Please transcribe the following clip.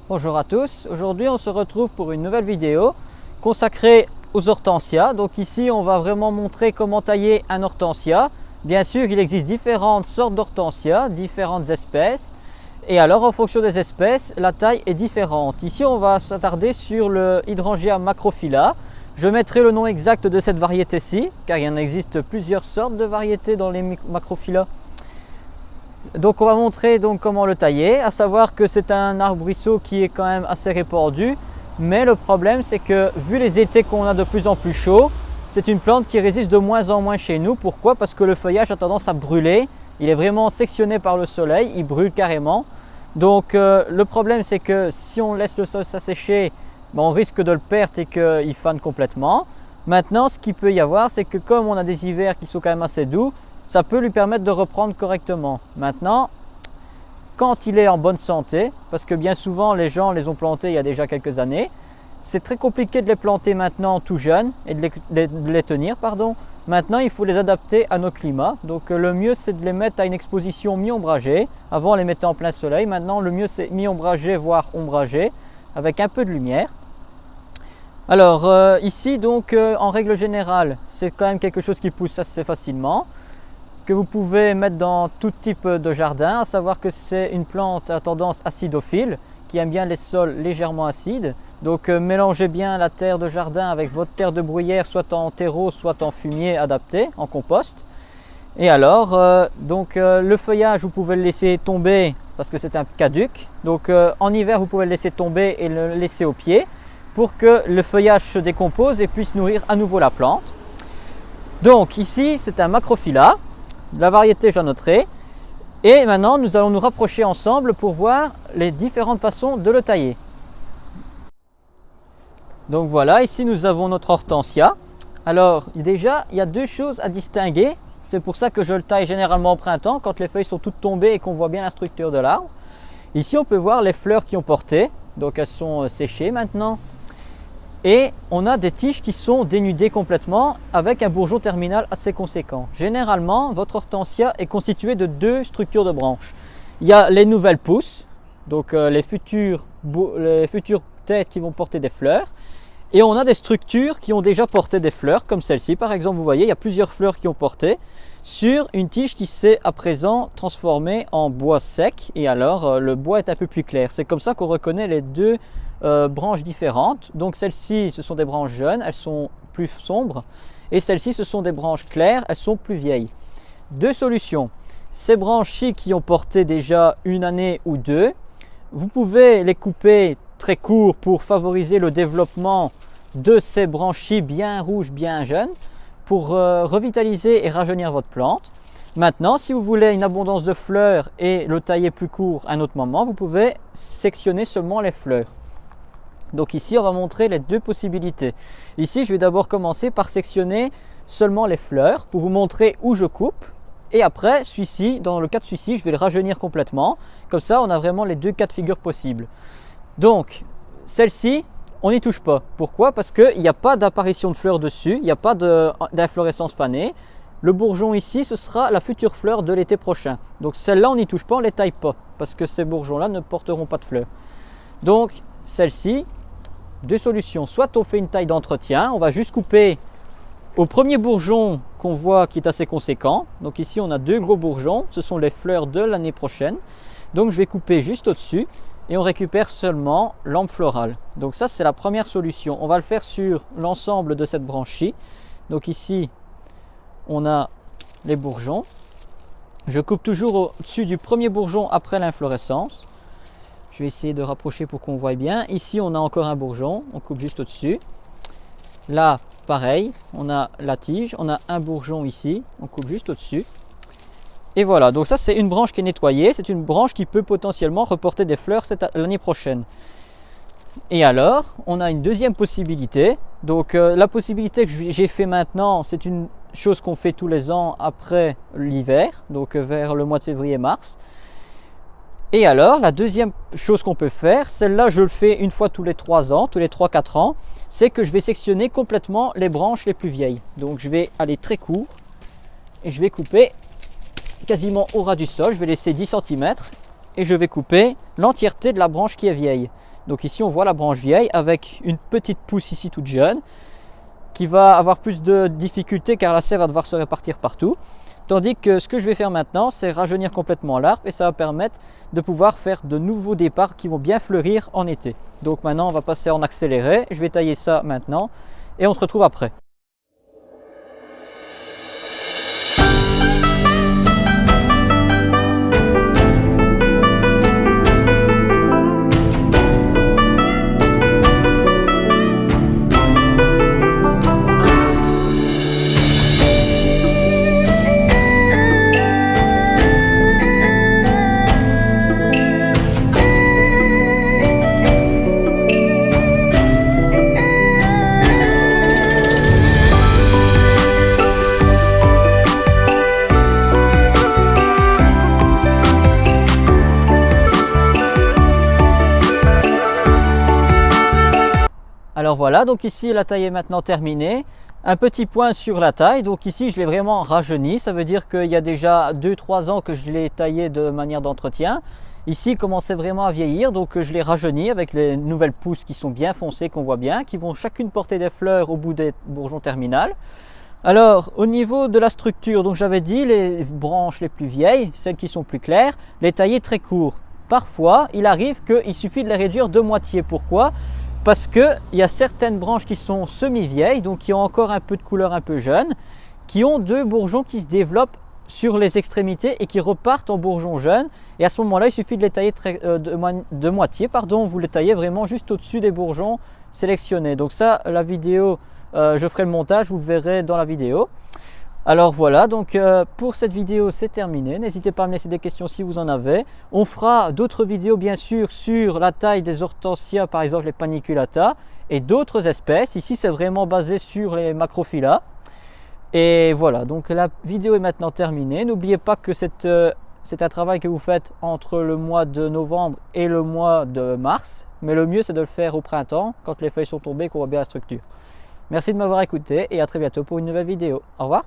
Bonjour à tous, aujourd'hui on se retrouve pour une nouvelle vidéo consacrée aux hortensias. Donc ici on va vraiment montrer comment tailler un hortensia. Bien sûr il existe différentes sortes d'hortensias, différentes espèces. Et alors en fonction des espèces, la taille est différente. Ici on va s'attarder sur le Hydrangea macrophylla. Je mettrai le nom exact de cette variété-ci, car il en existe plusieurs sortes de variétés dans les macrophylla. Donc on va montrer donc comment le tailler, à savoir que c'est un arbrisseau qui est quand même assez répandu, mais le problème c'est que vu les étés qu'on a de plus en plus chauds, c'est une plante qui résiste de moins en moins chez nous. Pourquoi? Parce que le feuillage a tendance à brûler, il est vraiment sectionné par le soleil, il brûle carrément. Donc le problème c'est que si on laisse le sol s'assécher, on risque de le perdre et qu'il fane complètement. Maintenant ce qu'il peut y avoir c'est que comme on a des hivers qui sont quand même assez doux, ça peut lui permettre de reprendre correctement. Maintenant, quand il est en bonne santé, parce que bien souvent les gens les ont plantés il y a déjà quelques années, c'est très compliqué de les planter maintenant tout jeunes et de les tenir. Maintenant, il faut les adapter à nos climats. Donc le mieux c'est de les mettre à une exposition mi-ombragée. Avant on les mettait en plein soleil, maintenant le mieux c'est mi-ombragé voire ombragé avec un peu de lumière. Alors ici donc en règle générale, c'est quand même quelque chose qui pousse assez facilement, que vous pouvez mettre dans tout type de jardin, à savoir que c'est une plante à tendance acidophile qui aime bien les sols légèrement acides. Donc mélangez bien la terre de jardin avec votre terre de bruyère, soit en terreau, soit en fumier adapté, en compost. Et alors, le feuillage, vous pouvez le laisser tomber parce que c'est un caduc. Donc en hiver, vous pouvez le laisser tomber et le laisser au pied pour que le feuillage se décompose et puisse nourrir à nouveau la plante. Donc ici, c'est un macrophylla. La variété, je la noterai. Et maintenant, nous allons nous rapprocher ensemble pour voir les différentes façons de le tailler. Donc voilà, ici nous avons notre hortensia. Alors déjà, il y a deux choses à distinguer. C'est pour ça que je le taille généralement au printemps, quand les feuilles sont toutes tombées et qu'on voit bien la structure de l'arbre. Ici, on peut voir les fleurs qui ont porté. Donc elles sont séchées maintenant. Et on a des tiges qui sont dénudées complètement avec un bourgeon terminal assez conséquent. Généralement, votre hortensia est constituée de deux structures de branches. Il y a les nouvelles pousses, donc les futures têtes qui vont porter des fleurs. Et on a des structures qui ont déjà porté des fleurs, comme celle-ci par exemple. Vous voyez, il y a plusieurs fleurs qui ont porté sur une tige qui s'est à présent transformée en bois sec. Et alors, le bois est un peu plus clair. C'est comme ça qu'on reconnaît les deux branches différentes. Donc celles-ci, ce sont des branches jeunes, elles sont plus sombres, et celles-ci, ce sont des branches claires, elles sont plus vieilles. Deux solutions. Ces branches-ci qui ont porté déjà une année ou deux, vous pouvez les couper très court pour favoriser le développement de ces branches-ci bien rouges, bien jeunes, pour revitaliser et rajeunir votre plante. Maintenant, si vous voulez une abondance de fleurs et le tailler plus court à un autre moment, vous pouvez sectionner seulement les fleurs. Donc ici, on va montrer les deux possibilités. Ici, je vais d'abord commencer par sectionner seulement les fleurs pour vous montrer où je coupe. Et après, celui-ci, dans le cas de celui-ci, je vais le rajeunir complètement. Comme ça, on a vraiment les deux cas de figure possibles. Donc, celle-ci, on n'y touche pas. Pourquoi? Parce qu'il n'y a pas d'apparition de fleurs dessus, il n'y a pas d'inflorescence fanée. Le bourgeon ici, ce sera la future fleur de l'été prochain. Donc celle-là, on n'y touche pas, on ne les taille pas, parce que ces bourgeons-là ne porteront pas de fleurs. Donc, celle-ci, deux solutions. Soit on fait une taille d'entretien, on va juste couper au premier bourgeon qu'on voit qui est assez conséquent. Donc ici, on a deux gros bourgeons, ce sont les fleurs de l'année prochaine. Donc je vais couper juste au-dessus et on récupère seulement l'ambre florale. Donc ça, c'est la première solution. On va le faire sur l'ensemble de cette branche-ci. Donc ici, on a les bourgeons. Je coupe toujours au-dessus du premier bourgeon après l'inflorescence. Je vais essayer de rapprocher pour qu'on voit bien. Ici, on a encore un bourgeon. On coupe juste au-dessus. Là, pareil, on a la tige. On a un bourgeon ici. On coupe juste au-dessus. Et voilà, donc ça, c'est une branche qui est nettoyée. C'est une branche qui peut potentiellement reporter des fleurs l'année prochaine. Et alors, on a une deuxième possibilité. Donc la possibilité que j'ai fait maintenant, c'est une chose qu'on fait tous les ans après l'hiver, donc vers le mois de février-mars. Et alors, la deuxième chose qu'on peut faire, celle-là, je le fais une fois tous les 3 ans, tous les 3-4 ans, c'est que je vais sectionner complètement les branches les plus vieilles. Donc, je vais aller très court et je vais couper quasiment au ras du sol. Je vais laisser 10 cm et je vais couper l'entièreté de la branche qui est vieille. Donc ici on voit la branche vieille avec une petite pousse ici toute jeune qui va avoir plus de difficultés car la sève va devoir se répartir partout. Tandis que ce que je vais faire maintenant, c'est rajeunir complètement l'arbre et ça va permettre de pouvoir faire de nouveaux départs qui vont bien fleurir en été. Donc maintenant on va passer en accéléré, je vais tailler ça maintenant et on se retrouve après. Alors voilà, donc ici la taille est maintenant terminée. Un petit point sur la taille, donc ici je l'ai vraiment rajeuni, ça veut dire qu'il y a déjà 2-3 ans que je l'ai taillé de manière d'entretien. Ici il commençait vraiment à vieillir, donc je l'ai rajeuni avec les nouvelles pousses qui sont bien foncées, qu'on voit bien, qui vont chacune porter des fleurs au bout des bourgeons terminales. Alors au niveau de la structure, donc j'avais dit les branches les plus vieilles, celles qui sont plus claires, les tailler très courts. Parfois il arrive qu'il suffit de les réduire de moitié. Pourquoi ? Parce qu'il y a certaines branches qui sont semi-vieilles, donc qui ont encore un peu de couleur un peu jeune, qui ont 2 bourgeons qui se développent sur les extrémités et qui repartent en bourgeons jeunes. Et à ce moment-là, il suffit de les tailler de moitié, vous les taillez vraiment juste au-dessus des bourgeons sélectionnés. Donc ça, la vidéo, je ferai le montage, vous le verrez dans la vidéo. Alors voilà, donc pour cette vidéo c'est terminé, n'hésitez pas à me laisser des questions si vous en avez. On fera d'autres vidéos bien sûr sur la taille des hortensias, par exemple les paniculata et d'autres espèces. Ici c'est vraiment basé sur les macrophylla. Et voilà, donc la vidéo est maintenant terminée. N'oubliez pas que c'est un travail que vous faites entre le mois de novembre et le mois de mars. Mais le mieux c'est de le faire au printemps, quand les feuilles sont tombées et qu'on voit bien la structure. Merci de m'avoir écouté et à très bientôt pour une nouvelle vidéo. Au revoir.